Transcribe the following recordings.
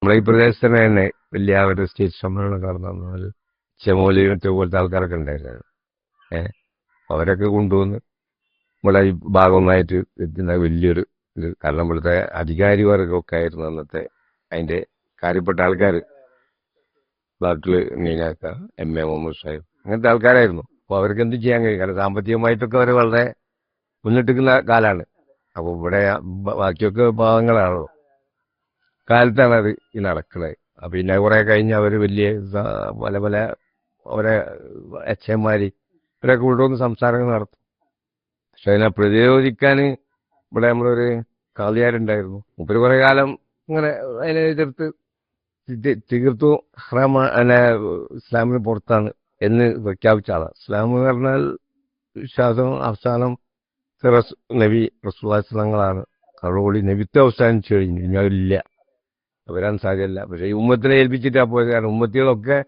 നമ്മളെ ഈ പ്രദേശത്തിന് തന്നെ വലിയ ഒരു സ്റ്റേജ് സമ്മേളനം നടന്നാൽ ചെമോലി മറ്റേ പോലത്തെ ആൾക്കാരൊക്കെ ഉണ്ടായിരുന്നു. അവരൊക്കെ കൊണ്ടുവന്ന് നമ്മളെ ഈ ഭാഗമൊന്നായിട്ട് എത്തുന്ന വലിയൊരു ഇത്. കാരണം ഇവിടുത്തെ അധികാരി വർഗമൊക്കെ ആയിരുന്നു അന്നത്തെ അതിന്റെ കാര്യപ്പെട്ട ആൾക്കാർ. ബാക്കില് മീനാക്ക, MA മുഹമ്മദ് സാഹിബ്, അങ്ങനത്തെ ആൾക്കാരായിരുന്നു. അപ്പോൾ അവർക്ക് എന്ത് ചെയ്യാൻ കഴിയും? കാരണം സാമ്പത്തികമായിട്ടൊക്കെ അവർ വളരെ മുന്നിട്ടിരിക്കുന്ന കാലാണ്. അപ്പോൾ ഇവിടെ ബാക്കിയൊക്കെ പാവങ്ങളാണല്ലോ. കാലത്താണ് അത് ഈ നടക്കുന്നത്. പിന്നെ കുറെ കഴിഞ്ഞ് അവർ വലിയ പല പല അവരെ അച്ഛന്മാര് ഇവരൊക്കെ കൊണ്ടുവന്ന് സംസാരങ്ങൾ നടത്തും. പക്ഷെ അതിനെ പ്രതിരോധിക്കാൻ ഇവിടെ നമ്മളൊരു കാളിയാരുണ്ടായിരുന്നു. മുപ്പര് കുറെ കാലം ഇങ്ങനെ അതിനെ എതിർത്ത് തീർത്തു ഇസ്ലാമിന് പുറത്താണ് എന്ന് പ്രഖ്യാപിച്ച ആളാണ്. ഇസ്ലാം എന്ന് പറഞ്ഞാൽ വിശ്വാസം അവസാനം നബി റസൂലുള്ളാഹിങ്ങളാണ്. അതോടുകൂടി നബിത്വം അവസാനിച്ചു കഴിഞ്ഞു. ഇനി അതില്ല, വരാൻ സാധ്യതയില്ല. പക്ഷെ ഈ ഉമ്മത്തിനെ ഏൽപ്പിച്ചിട്ടാ പോയത്. കാരണം ഉമ്മത്തികളൊക്കെ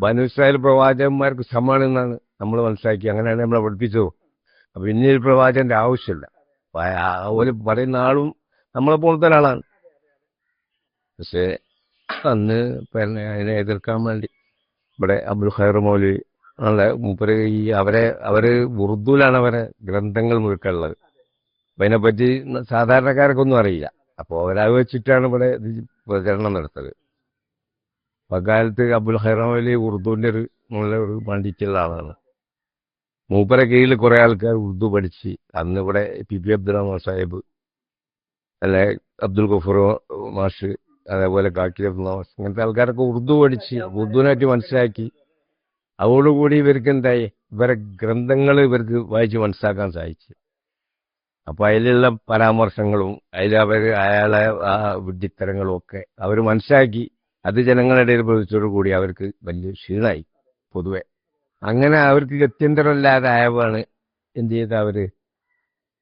ബനൂ ഇസ്രായേൽ പ്രവാചകന്മാർക്ക് സമാണെന്നാണ് നമ്മൾ മനസ്സിലാക്കി. അങ്ങനെയാണ് നമ്മളെ പഠിപ്പിച്ചത്. അപ്പൊ ഇനിയൊരു പ്രവാചകന്റെ ആവശ്യമില്ല. ഒരു പറയുന്ന ആളും നമ്മളെ പോലത്തെ ഒരാളാണ്. പക്ഷെ അന്ന് അതിനെ എതിർക്കാൻ വേണ്ടി ഇവിടെ അബ്ദുൽ ഖൈർ മൗലവി നല്ല മൂപ്പര് അവര് ഉറുദുവിലാണ് അവരെ ഗ്രന്ഥങ്ങൾ മുഴുക്കുള്ളത്. അപ്പൊ അതിനെപ്പറ്റി സാധാരണക്കാർക്കൊന്നും അറിയില്ല. അപ്പോൾ അവരത് വെച്ചിട്ടാണ് ഇവിടെ പ്രചരണം നടത്തുന്നത്. അക്കാലത്ത് അബ്ദുൽ ഖൈർ മൗലവി ഉറുദുവിന്റെ നല്ല ഒരു പണ്ഡിറ്റുള്ള ആളാണ്. മൂപ്പരെ കീഴിൽ കുറെ ആൾക്കാർ ഉറുദു പഠിച്ച് അന്ന് ഇവിടെ PB അബ്ദുറഹ്മാൻ സാഹിബ്, അല്ലെ അബ്ദുൽ ഗഫൂർ മാഷ്, അതേപോലെ കാക്കി അബ്ദുൽ മാഷ്, അങ്ങനത്തെ ആൾക്കാരൊക്കെ ഉറുദു പഠിച്ച് ഉറുദുവിനായിട്ട് മനസ്സിലാക്കി. അതോടുകൂടി ഇവർക്ക് എന്തായി, ഇവരെ ഗ്രന്ഥങ്ങൾ ഇവർക്ക് വായിച്ച് മനസ്സിലാക്കാൻ സാധിച്ചു. അപ്പൊ അതിലുള്ള പരാമർശങ്ങളും അയാളെ ആ വിഡ്ഢിത്തരങ്ങളും ഒക്കെ അവർ മനസ്സിലാക്കി. അത് ജനങ്ങളുടെ ഇടയിൽ പ്രവർത്തിച്ചോടുകൂടി അവർക്ക് വലിയ ക്ഷീണായി പൊതുവെ. അങ്ങനെ അവർക്ക് ഗത്യന്തരമില്ലാതെ ആയവാണ് എന്ത് ചെയ്ത അവര്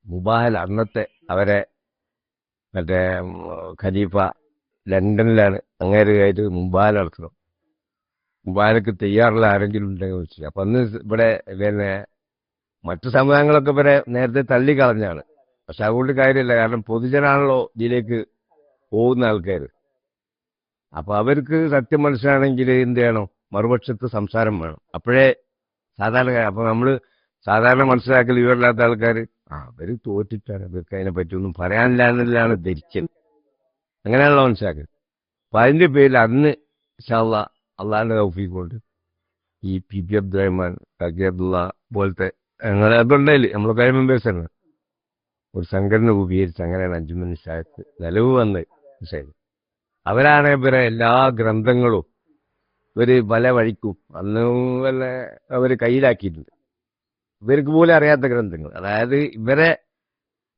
മുബാഹൽ, അന്നത്തെ അവരെ മറ്റേ ഖലീഫ ലണ്ടനിലാണ്, അങ്ങേരുമായിട്ട് മുബാഹൽ നടത്തണം. മുബാഹലക്ക് തയ്യാറുള്ള ആരെങ്കിലും ഉണ്ടെങ്കിൽ വെച്ചു. അപ്പൊ അന്ന് ഇവിടെ പിന്നെ മറ്റു സമുദായങ്ങളൊക്കെ ഇവരെ നേരത്തെ തള്ളിക്കളഞ്ഞാണ്. പക്ഷെ അതുകൊണ്ട് കാര്യമില്ല. കാരണം പൊതുജനാണല്ലോ ഇതിലേക്ക് പോകുന്ന ആൾക്കാർ. അപ്പൊ അവർക്ക് സത്യം മനസ്സിലാണെങ്കിൽ എന്ത് ചെയ്യണം? മറുപക്ഷത്ത് സംസാരം വേണം. അപ്പോഴേ സാധാരണ അപ്പൊ നമ്മള് സാധാരണ മനസ്സിലാക്കൽ വിവരമില്ലാത്ത ആൾക്കാർ അവര് തോറ്റിട്ടാണ്, ഇവർക്ക് അതിനെ പറ്റിയൊന്നും പറയാനില്ല എന്നല്ലാണ് ധരിച്ചത്. അങ്ങനെയാണല്ലോ മനസ്സിലാക്കുക. അപ്പൊ അതിന്റെ പേരിൽ അന്ന് ഇൻഷാ അല്ലാഹ് അള്ളാഹിന്റെ തൗഫീഖ് കൊണ്ട് ഈ PB അബ്ദുറഹ്മാൻ, കാക്കി അബ്ദുള്ള പോലത്തെ ഞങ്ങളെ അതുണ്ടായില്ല, നമ്മളെ കൈ മെമ്പേഴ്സാണ് ഒരു സംഘടന രൂപീകരിച്ച്. അങ്ങനെയാണ് അഞ്ചുമൻ നിശായത്ത് നിലവ് വന്നത്. അവരാണ് ഇവരെ എല്ലാ ഗ്രന്ഥങ്ങളും ഇവര് പല വഴിക്കും അന്ന് വല്ല അവര് കയ്യിലാക്കിയിട്ടുണ്ട്. ഇവർക്ക് പോലും അറിയാത്ത ഗ്രന്ഥങ്ങൾ, അതായത് ഇവരെ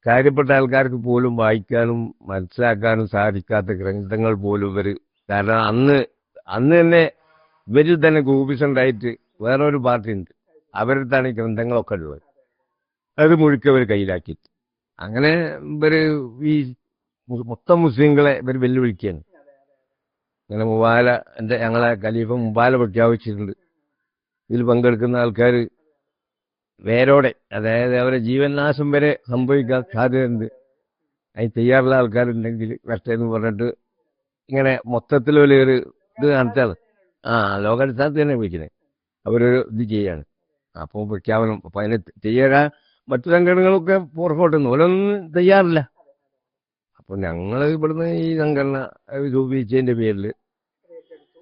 കാര്യപ്പെട്ട ആൾക്കാർക്ക് പോലും വായിക്കാനും മനസ്സിലാക്കാനും സാധിക്കാത്ത ഗ്രന്ഥങ്ങൾ പോലും ഇവര്. കാരണം അന്ന് തന്നെ ഇവരിൽ തന്നെ ഗ്രൂപ്പിസുണ്ടായിട്ട് വേറൊരു പാർട്ടി ഉണ്ട്, അവരിടത്താണ് ഈ ഗ്രന്ഥങ്ങളൊക്കെ ഉള്ളത്. അത് മുഴുക്കെ ഇവർ കയ്യിലാക്കിയിട്ട് അങ്ങനെ ഇവര് ഈ മൊത്തം മുസ്ലിങ്ങളെ ഇവർ വെല്ലുവിളിക്കുകയാണ്. അങ്ങനെ മുബാല ഞങ്ങളെ ഖലീഫ മുബാല പ്രഖ്യാപിച്ചിട്ടുണ്ട്. ഇതിൽ പങ്കെടുക്കുന്ന ആൾക്കാർ വേരോടെ, അതായത് അവരെ ജീവനാശം വരെ സംഭവിക്കാൻ സാധ്യതയുണ്ട്. അതിന് തയ്യാറുള്ള ആൾക്കാരുണ്ടെങ്കിൽ വരട്ടെന്ന് പറഞ്ഞിട്ട് ഇങ്ങനെ മൊത്തത്തിൽ ഒരു ഇത് നടത്താണ്. ലോകാടിസ്ഥാനത്ത് തന്നെ വിളിക്കുന്നത്. അവരൊരു ഇത് ചെയ്യാണ്. അപ്പോൾ പ്രഖ്യാപനം. അപ്പൊ അതിന് ചെയ്യാൻ മറ്റു സംഘടനകളൊക്കെ പുറകോട്ടുന്നു, ഓരോന്നും തയ്യാറില്ല. അപ്പൊ ഞങ്ങൾ ഇവിടുന്ന് ഈ സംഘടന രൂപീകരിച്ചതിന്റെ പേരിൽ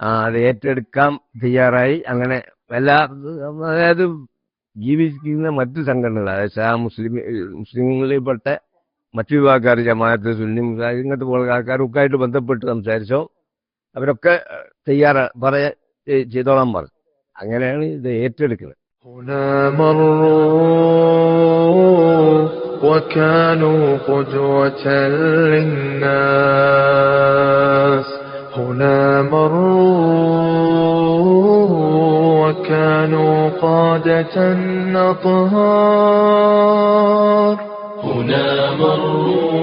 അത് ഏറ്റെടുക്കാൻ തയ്യാറായി. അങ്ങനെ അതായത് ജീവിക്കുന്ന മറ്റു സംഘടനകൾ, അതായത് മുസ്ലിങ്ങളിൽപ്പെട്ട മറ്റു വിഭാഗക്കാർ, ജമാഅത്ത്, സുന്നി, ഇങ്ങനത്തെ പോലെ ആൾക്കാരൊക്കെ ആയിട്ട് ബന്ധപ്പെട്ട് സംസാരിച്ചോ അവരൊക്കെ ചെയ്തോളാൻ പറഞ്ഞു. അങ്ങനെയാണ് ഇത് ഏറ്റെടുക്കുന്നത്. وكانوا قدوة للناس هنا مروا وكانوا قادة أطهار هنا مروا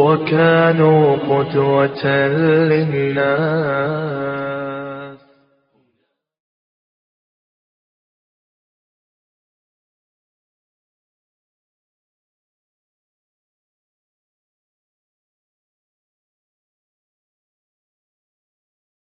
وكانوا قدوة للناس